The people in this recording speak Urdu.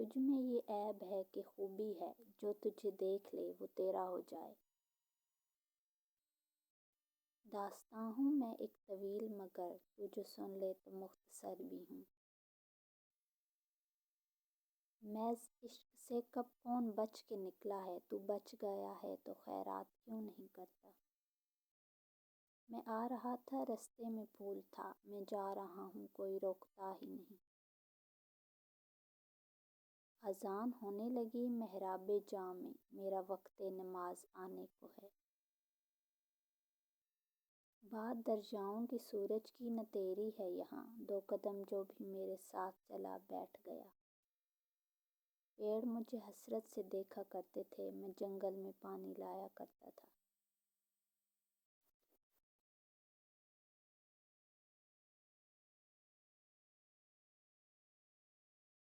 تجھ میں یہ عیب ہے کہ خوبی ہے، جو تجھے دیکھ لے وہ تیرا ہو جائے۔ داستاں ہوں میں ایک طویل مگر تو جو سن لے تو مختصر بھی ہوں۔ محض عشق سے کب کون بچ کے نکلا ہے، تو بچ گیا ہے تو خیرات کیوں نہیں کرتا۔ میں آ رہا تھا رستے میں پھول تھا، میں جا رہا ہوں کوئی روکتا ہی نہیں۔ اذان ہونے لگی محراب جاں میں، میرا وقت نماز آنے کو ہے۔ بات در جاؤں کہ سورج کی نہ تیری ہے یہاں، دو قدم جو بھی میرے ساتھ چلا بیٹھ گیا۔ پیڑ مجھے حسرت سے دیکھا کرتے تھے، میں جنگل میں پانی لایا کرتا تھا۔